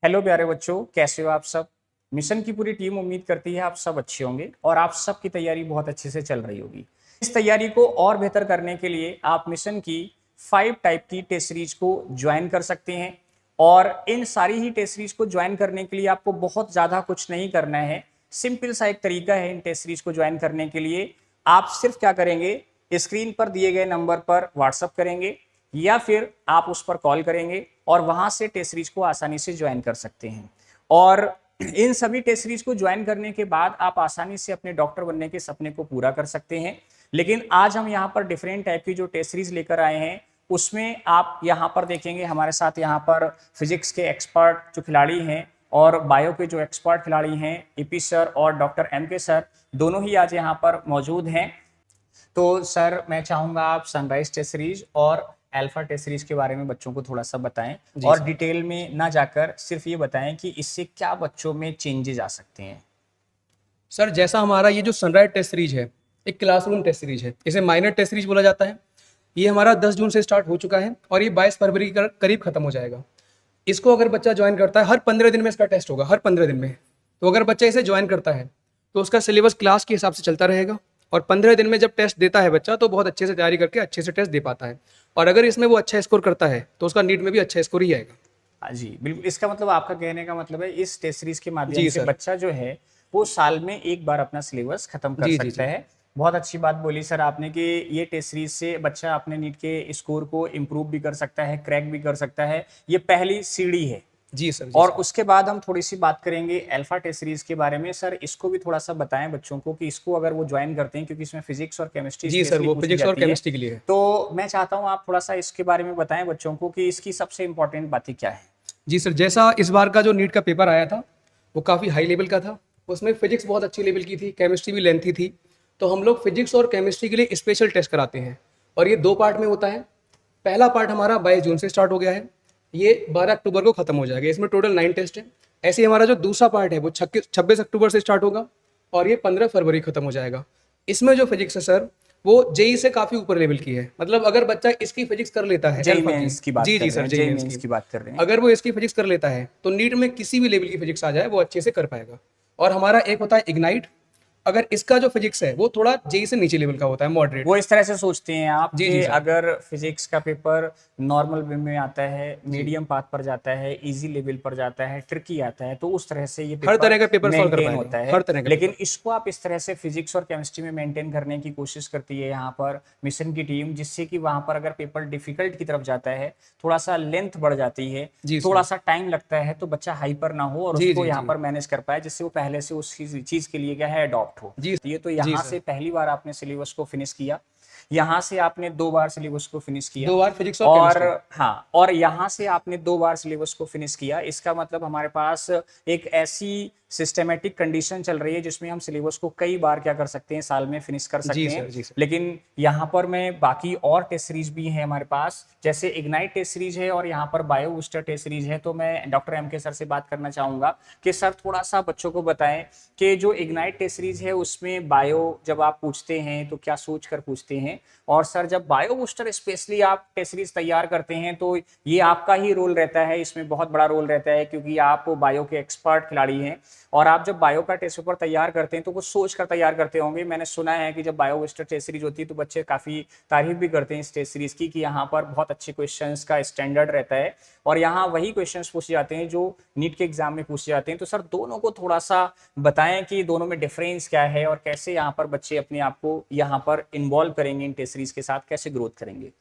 Hello प्यारे बच्चों, कैसे हो आप सब। मिशन की पूरी टीम उम्मीद करती है आप सब अच्छे होंगे और आप सब की तैयारी बहुत अच्छे से चल रही होगी। इस तैयारी को और बेहतर करने के लिए आप मिशन की 5 टाइप की टेस्ट सीरीज को ज्वाइन कर सकते हैं। और इन सारी ही टेस्ट सीरीज को ज्वाइन करने के लिए आपको बहुत ज़्यादा कुछ नहीं करना है। सिंपल सा एक तरीका है इन टेस्ट सीरीज को ज्वाइन करने के लिए। आप सिर्फ क्या करेंगे, स्क्रीन पर दिए गए नंबर पर व्हाट्सअप करेंगे या फिर आप उस पर कॉल करेंगे और वहां से टेस्ट सीरीज को आसानी से ज्वाइन कर सकते हैं। और इन सभी टेस्ट सीरीज को ज्वाइन करने के बाद आप आसानी से अपने डॉक्टर बनने के सपने को पूरा कर सकते हैं। लेकिन आज हम यहाँ पर डिफरेंट टाइप की जो टेस्ट सीरीज लेकर आए हैं उसमें आप यहाँ पर देखेंगे हमारे साथ यहाँ पर फिजिक्स के एक्सपर्ट जो खिलाड़ी हैं और बायो के जो एक्सपर्ट खिलाड़ी हैं ईपी सर और डॉक्टर एम के सर, दोनों ही आज यहाँ पर मौजूद हैं। तो सर मैं चाहूंगा आप सनराइज टेस्ट सीरीज और अल्फा टेस्ट सीरीज के बारे में बच्चों को थोड़ा सा बताएं और सर। डिटेल में ना जाकर सिर्फ ये बताएं कि इससे क्या बच्चों में चेंजेस आ सकते हैं। सर जैसा हमारा ये जो सनराइज टेस्ट सीरीज है, एक क्लासरूम टेस्ट सीरीज है, इसे माइनर टेस्ट सीरीज बोला जाता है। ये हमारा 10 जून से स्टार्ट हो चुका है और ये 22 फरवरी के करीब खत्म हो जाएगा। इसको अगर बच्चा ज्वाइन करता है, हर 15 दिन में इसका टेस्ट होगा, हर 15 दिन में। तो अगर बच्चा इसे ज्वाइन करता है तो उसका सिलेबस क्लास के हिसाब से चलता रहेगा और 15 दिन में जब टेस्ट देता है बच्चा तो बहुत अच्छे से तैयारी करके अच्छे से टेस्ट दे पाता है। और अगर इसमें वो अच्छा स्कोर करता है तो उसका नीट में भी अच्छा स्कोर ही आएगा। हाँ जी बिल्कुल, इसका मतलब आपका कहने का मतलब है इस टेस्ट सीरीज के माध्यम जी से सर। बच्चा जो है वो साल में एक बार अपना सिलेबस खत्म कर जी जी सकता जी। है। बहुत अच्छी बात बोली सर आपने कि ये टेस्ट सीरीज से बच्चा अपने नीट के स्कोर को इम्प्रूव भी कर सकता है, क्रैक भी कर सकता है। ये पहली सीढ़ी है। जी सर। जी और सर। उसके बाद हम थोड़ी सी बात करेंगे अल्फा टेस्ट सीरीज के बारे में। सर इसको भी थोड़ा सा बताएं बच्चों को कि इसको अगर वो ज्वाइन करते हैं, क्योंकि इसमें फिजिक्स और केमिस्ट्री जी सर, स्पेशली वो पूछी फिजिक्स और जाती है। केमिस्ट्री के लिए है। तो मैं चाहता हूं आप थोड़ा सा इसके बारे में बताएं बच्चों को कि इसकी सबसे इंपॉर्टेंट बातें क्या है। जी सर, जैसा इस बार का जो नीट का पेपर आया था वो काफ़ी हाई लेवल का था। उसमें फिजिक्स बहुत अच्छी लेवल की थी, केमिस्ट्री भी लेंथी थी। तो हम लोग फिजिक्स और केमिस्ट्री के लिए स्पेशल टेस्ट कराते हैं और ये 2 पार्ट में होता है। पहला पार्ट हमारा 22 जून से स्टार्ट हो गया है, ये 12 अक्टूबर को खत्म हो जाएगा। इसमें टोटल 9 टेस्ट हैं। ऐसे ही हमारा जो दूसरा पार्ट है वो 26 अक्टूबर से स्टार्ट होगा और ये 15 फरवरी खत्म हो जाएगा। इसमें जो फिजिक्स है सर वो जेई से काफ़ी ऊपर लेवल की है। मतलब अगर बच्चा इसकी फिजिक्स कर लेता है जेई अल्फा की, मेंस की बात जी कर जी रहे सर, हैं, जेई जेई मेंस मेंस की, की बात कर रहे हैं। अगर वो इसकी फिजिक्स कर लेता है तो नीट में किसी भी लेवल की फिजिक्स आ जाए वो अच्छे से कर पाएगा। और हमारा एक होता है इग्नाइट। अगर इसका जो फिजिक्स है वो थोड़ा जेई से नीचे लेवल का होता है, मॉडरेट। वो इस तरह से सोचते हैं आप जी कि जी सर। अगर फिजिक्स का पेपर नॉर्मल वे में आता है, जी, मीडियम पाथ पर जाता है, इजी लेवल पर जाता है, ट्रिकी आता है, तो उस तरह से ये हर पेपर तरह का पेपर सॉल्व कर मेंटेन पाएगा, होता है। हर तरह का लेकिन पेपर। इसको आप इस तरह से फिजिक्स और केमिस्ट्री में मेंटेन करने की कोशिश करती है यहाँ पर मिशन की टीम, जिससे कि वहां पर अगर पेपर डिफिकल्ट की तरफ जाता है, थोड़ा सा लेंथ बढ़ जाती है, जी थोड़ा सर। सा टाइम लगता है, तो बच्चा हाइपर ना हो और जी उसको जी यहाँ जी। पर मैनेज कर पाए, जिससे वो पहले से उस चीज के लिए क्या है अडॉप्ट हो। जी ये तो जी यहाँ सर। से पहली बार आपने सिलेबस को फिनिश किया, यहाँ से आपने 2 बार सिलेबस को फिनिश किया। 2 बार फिजिक्स और और केमिस्ट्री। हाँ, और यहाँ से आपने 2 बार सिलेबस को फिनिश किया। इसका मतलब हमारे पास एक ऐसी सिस्टमेटिक कंडीशन चल रही है जिसमें हम सिलेबस को कई बार क्या कर सकते हैं, साल में फिनिश कर जी सकते हैं। सर। जी सर। लेकिन यहाँ पर मैं बाकी और टेस्ट सीरीज भी है हमारे पास, जैसे इग्नाइट टेस्ट सीरीज है और यहाँ पर बायो बूस्टर टेस्ट सीरीज है। तो मैं डॉक्टर एम के सर से बात करना चाहूंगा कि सर थोड़ा सा बच्चों को बताएं कि जो इग्नाइट टेस्ट सीरीज है उसमें बायो जब आप पूछते हैं तो क्या सोच कर पूछते हैं, और सर जब बायो बूस्टर स्पेशली आप टेस्ट सीरीज तैयार करते हैं तो ये आपका ही रोल रहता है, इसमें बहुत बड़ा रोल रहता है क्योंकि आप बायो के एक्सपर्ट खिलाड़ी हैं। और आप जब बायो का टेस्ट पेपर तैयार करते हैं तो कुछ सोच कर तैयार करते होंगे। मैंने सुना है कि जब बायो बूस्टर टेस्ट सीरीज होती है तो बच्चे काफी तारीफ भी करते हैं इस टेस्ट सीरीज की कि यहाँ पर बहुत अच्छे क्वेश्चंस का स्टैंडर्ड रहता है और यहाँ वही क्वेश्चंस पूछे जाते हैं जो नीट के एग्जाम में पूछे जाते हैं। तो सर दोनों को थोड़ा सा बताएं कि दोनों में डिफरेंस क्या है और कैसे यहाँ पर बच्चे अपने आप को यहाँ पर इन्वॉल्व करेंगे इन टेस्ट सीरीज के साथ, कैसे ग्रोथ करेंगे।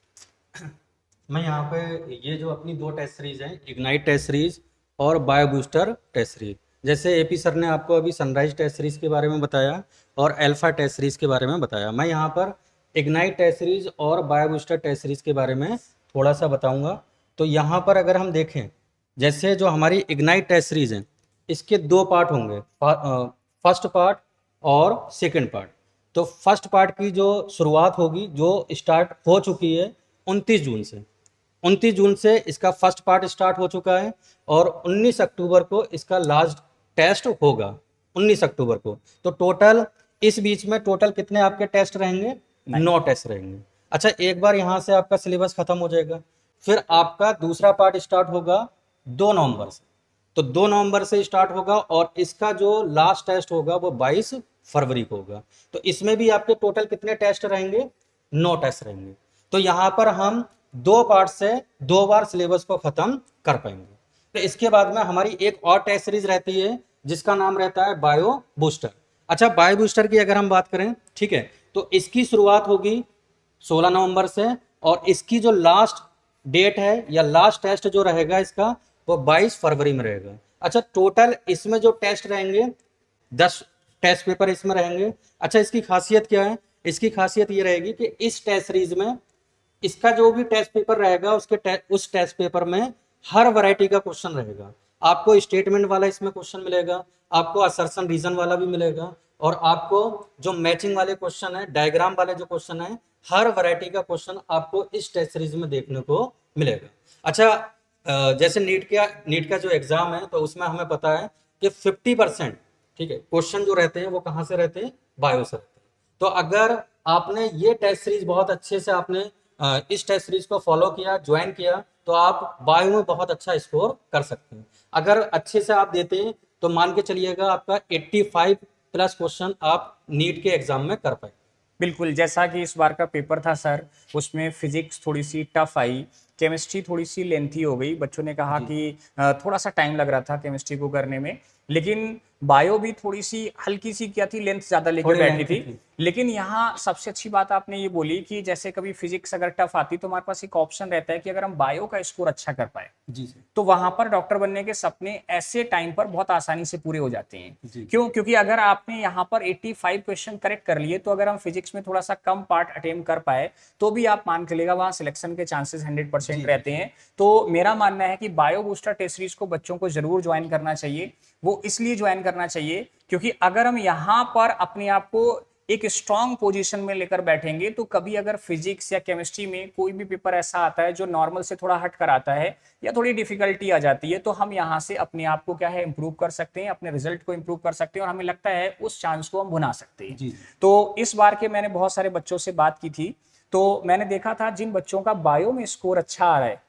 मैं यहाँ पे ये जो अपनी 2 टेस्ट सीरीज हैं, इग्नाइट टेस्ट सीरीज और बायो बूस्टर टेस्ट सीरीज, जैसे एपी सर ने आपको अभी सनराइज टेस्ट सीरीज के बारे में बताया और अल्फा टेस्ट सीरीज के बारे में बताया, मैं यहाँ पर इग्नाइट टेस्ट सीरीज और बायो बूस्टर टेस्ट सीरीज के बारे में थोड़ा सा बताऊँगा। तो यहाँ पर अगर हम देखें, जैसे जो हमारी इग्नाइट टेस्ट सीरीज है इसके 2 पार्ट होंगे, फर्स्ट पार्ट और सेकेंड पार्ट। तो फर्स्ट पार्ट की जो शुरुआत होगी, जो स्टार्ट हो चुकी है 29 जून से, 29 जून से इसका फर्स्ट पार्ट स्टार्ट हो चुका है और 19 अक्टूबर को इसका लास्ट टेस्ट होगा, 19 अक्टूबर को। तो टोटल इस बीच में टोटल कितने आपके टेस्ट रहेंगे? 9 टेस्ट रहेंगे। अच्छा, एक बार यहाँ से आपका सिलेबस खत्म हो जाएगा, फिर आपका दूसरा पार्ट स्टार्ट होगा 2 नवंबर से। तो 2 नवंबर से स्टार्ट होगा और इसका जो लास्ट टेस्ट होगा वो 22 फरवरी को होगा। तो इसमें भी आपके टोटल कितने टेस्ट रहेंगे? 9 टेस्ट रहेंगे। तो यहाँ पर हम 2 पार्ट से 2 बार सिलेबस को खत्म कर पाएंगे। तो इसके बाद में हमारी एक और टेस्ट सीरीज रहती है जिसका नाम रहता है बायो बूस्टर। अच्छा, बायो बूस्टर की अगर हम बात करें, ठीक है, तो इसकी शुरुआत होगी 16 नवंबर से और इसकी जो लास्ट डेट है या लास्ट टेस्ट जो रहेगा इसका वो 22 फरवरी में रहेगा। अच्छा, टोटल इसमें जो टेस्ट रहेंगे 10 टेस्ट पेपर इसमें रहेंगे। अच्छा, इसकी खासियत क्या है? इसकी खासियत ये रहेगी कि इस टेस्ट सीरीज में इसका जो भी टेस्ट पेपर रहेगा उस टेस्ट पेपर में हर वैरायटी का क्वेश्चन रहेगा। आपको स्टेटमेंट वाला इसमें क्वेश्चन मिलेगा, आपको असर्शन रीजन वाला भी मिलेगा और आपको जो मैचिंग वाले क्वेश्चन है, डायग्राम वाले जो क्वेश्चन है, हर वैरायटी का क्वेश्चन आपको इस टेस्ट सीरीज में देखने को मिलेगा। अच्छा, जैसे नीट का जो एग्जाम है तो उसमें हमें पता है कि 50%, ठीक है, क्वेश्चन जो रहते हैं वो कहाँ से रहते हैं? बायो से रहते हैं। तो अगर आपने ये टेस्ट सीरीज बहुत अच्छे से आपने इस टेस्ट सीरीज को फॉलो किया, ज्वाइन किया, तो आप बायो में बहुत अच्छा स्कोर कर सकते हैं। अगर अच्छे से आप देते हैं तो मान के चलिएगा आपका 85 प्लस क्वेश्चन आप नीट के एग्जाम में कर पाए। बिल्कुल, जैसा कि इस बार का पेपर था सर, उसमें फिजिक्स थोड़ी सी टफ आई, केमिस्ट्री थोड़ी सी लेंथी हो गई। बच्चों ने कहा कि थोड़ा सा टाइम लग रहा था केमिस्ट्री को करने में, लेकिन बायो भी थोड़ी सी हल्की सी क्या थी, लेंथ ज्यादा लेके थोड़ी बैठी lengthy थी। थी। लेकिन यहाँ सबसे अच्छी बात आपने ये बोली कि जैसे कभी फिजिक्स अगर टफ आती तो हमारे पास एक ऑप्शन रहता है कि अगर हम बायो का स्कोर अच्छा कर पाए जी सर। तो वहां पर डॉक्टर बनने के सपने ऐसे टाइम पर बहुत आसानी से पूरे हो जाते हैं। जी। क्यों? क्योंकि अगर आपने यहाँ पर 85 क्वेश्चन करेक्ट कर लिए तो अगर हम फिजिक्स में थोड़ा सा कम पार्ट अटेम्प्ट कर पाए तो भी आप मान के चलिएगा वहां सिलेक्शन के चांसेस 100% रहते हैं। तो मेरा मानना है कि बायो बूस्टर टेस्ट सीरीज को बच्चों को जरूर ज्वाइन करना चाहिए। वो इसलिए ज्वाइन करना चाहिए क्योंकि अगर हम यहाँ पर अपने आप को एक स्ट्रॉन्ग पोजीशन में लेकर बैठेंगे तो कभी अगर फिजिक्स या केमिस्ट्री में कोई भी पेपर ऐसा आता है जो नॉर्मल से थोड़ा हट कर आता है या थोड़ी डिफिकल्टी आ जाती है तो हम यहाँ से अपने आप को क्या है इंप्रूव कर सकते हैं, अपने रिजल्ट को इंप्रूव कर सकते हैं और हमें लगता है उस चांस को हम भुना सकते हैं। जी। तो इस बार के मैंने बहुत सारे बच्चों से बात की थी तो मैंने देखा था जिन बच्चों का बायो में स्कोर अच्छा आ रहा है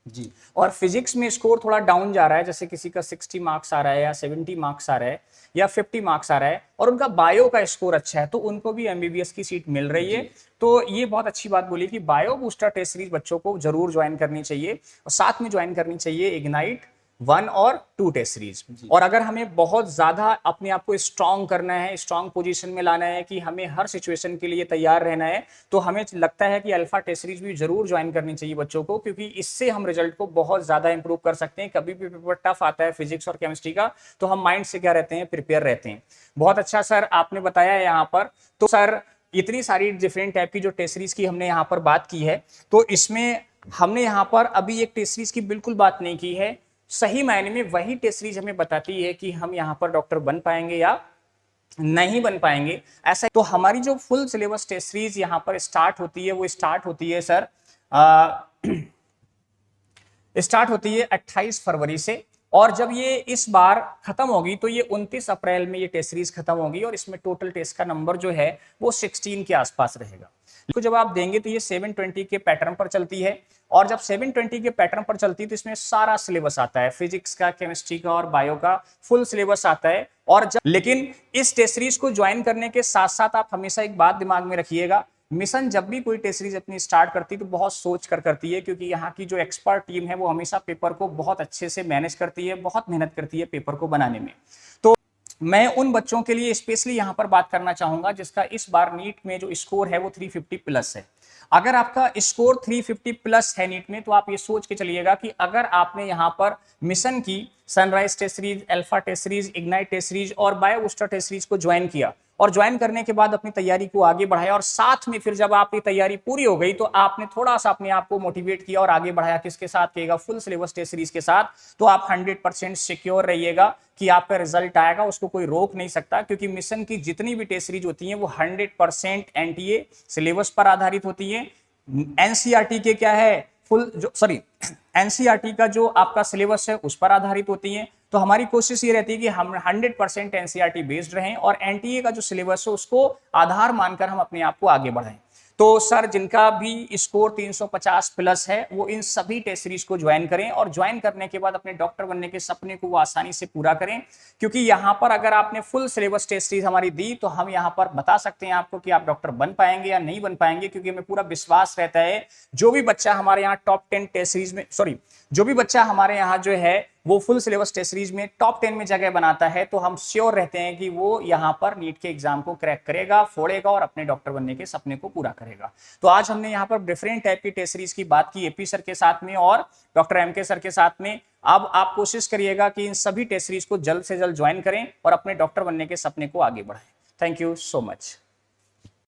जी। और फिजिक्स में स्कोर थोड़ा डाउन जा रहा है, जैसे किसी का 60 मार्क्स आ रहा है या 70 मार्क्स आ रहा है या 50 मार्क्स आ रहा है और उनका बायो का स्कोर अच्छा है तो उनको भी एमबीबीएस की सीट मिल रही है। तो ये बहुत अच्छी बात बोली कि बायो बूस्टर टेस्ट सीरीज बच्चों को जरूर ज्वाइन करनी चाहिए और साथ में ज्वाइन करनी चाहिए इग्नाइट 1 और 2 टेस्ट सीरीज। और अगर हमें बहुत ज्यादा अपने आप को स्ट्रांग करना है, स्ट्रांग पोजीशन में लाना है कि हमें हर सिचुएशन के लिए तैयार रहना है तो हमें लगता है कि अल्फा टेस्ट सीरीज भी जरूर ज्वाइन करनी चाहिए बच्चों को, क्योंकि इससे हम रिजल्ट को बहुत ज्यादा इंप्रूव कर सकते हैं। कभी भी पेपर टफ आता है फिजिक्स और केमिस्ट्री का तो हम माइंड से क्या रहते हैं, प्रिपेयर रहते हैं। बहुत अच्छा सर आपने बताया है यहाँ पर। तो सर इतनी सारी डिफरेंट टाइप की जो टेस्ट सीरीज की हमने यहाँ पर बात की है तो इसमें हमने यहाँ पर अभी एक टेस्ट सीरीज की बिल्कुल बात नहीं की है। सही मायने में वही टेस्ट सीरीज हमें बताती है कि हम यहाँ पर डॉक्टर बन पाएंगे या नहीं बन पाएंगे। ऐसा तो हमारी जो फुल सिलेबस टेस्ट सीरीज यहाँ पर स्टार्ट होती है वो स्टार्ट होती है सर स्टार्ट होती है 28 फरवरी से और जब ये इस बार खत्म होगी तो ये 29 अप्रैल में ये टेस्ट सीरीज खत्म होगी और इसमें टोटल टेस्ट का नंबर जो है वो 16 के आसपास रहेगा। तो जब आप देंगे तो ये 720 के पैटर्न पर चलती है और जब 720 के पैटर्न पर चलती है तो इसमें सारा सिलेबस आता है, फिजिक्स का, केमिस्ट्री का और बायो का फुल सिलेबस आता है। और जब लेकिन इस टेस्ट सीरीज को ज्वाइन करने के साथ साथ आप हमेशा एक बात दिमाग में रखिएगा, मिशन जब भी कोई टेस्ट सीरीज अपनी स्टार्ट करती है तो बहुत सोच कर करती है, क्योंकि यहाँ की जो एक्सपर्ट टीम है वो हमेशा पेपर को बहुत अच्छे से मैनेज करती है, बहुत मेहनत करती है पेपर को बनाने में। तो मैं उन बच्चों के लिए स्पेशली यहाँ पर बात करना चाहूंगा जिसका इस बार नीट में जो स्कोर है वो 350 प्लस है। अगर आपका स्कोर 350 प्लस है नीट में तो आप ये सोच के चलिएगा कि अगर आपने यहाँ पर मिशन की sunrise test series, alpha test series, ignite test series और बायो बूस्टर टेस्ट सीरीज को ज्वाइन किया और ज्वाइन करने के बाद अपनी तैयारी को आगे बढ़ाया और साथ में फिर जब आपकी तैयारी पूरी हो गई तो आपने थोड़ा सा अपने आप को मोटिवेट किया और आगे बढ़ाया, किसके साथ किएगा, फुल सिलेबस टेस्ट सीरीज के साथ, तो आप 100% सिक्योर रहिएगा कि आपका रिजल्ट आएगा, उसको कोई रोक नहीं सकता। क्योंकि मिशन की जितनी भी टेस्ट सीरीज होती हैं वो 100% एनटीए सिलेबस पर आधारित होती है। एनसीईआरटी के क्या है फुल जो एनसीईआरटी का जो आपका सिलेबस है उस पर आधारित होती है। तो हमारी कोशिश ये रहती है कि हम 100% एनसीईआरटी बेस्ड रहें और एनटीए का जो सिलेबस है उसको आधार मानकर हम अपने आप को आगे बढ़ाएं। तो सर जिनका भी स्कोर 350 प्लस है वो इन सभी टेस्ट सीरीज को ज्वाइन करें और ज्वाइन करने के बाद अपने डॉक्टर बनने के सपने को वो आसानी से पूरा करें, क्योंकि यहाँ पर अगर आपने फुल सिलेबस टेस्ट सीरीज हमारी दी तो हम यहाँ पर बता सकते हैं आपको कि आप डॉक्टर बन पाएंगे या नहीं बन पाएंगे, क्योंकि हमें पूरा विश्वास रहता है जो भी बच्चा हमारे यहाँ टॉप 10 टेस्ट सीरीज में जो भी बच्चा हमारे यहाँ जो है वो फुल सिलेबस टेस्ट सीरीज में टॉप 10 में जगह बनाता है तो हम श्योर रहते हैं कि वो यहाँ पर नीट के एग्जाम को क्रैक करेगा, फोड़ेगा और अपने डॉक्टर बनने के सपने को पूरा करेगा। तो आज हमने यहाँ पर डिफरेंट टाइप की टेस्ट सीरीज की बात की एपी सर के साथ में और डॉक्टर एमके सर के साथ में। अब आप कोशिश करिएगा कि इन सभी टेस्ट सीरीज को जल्द से जल्द ज्वाइन करें और अपने डॉक्टर बनने के सपने को आगे बढ़ाएं। Thank you so much.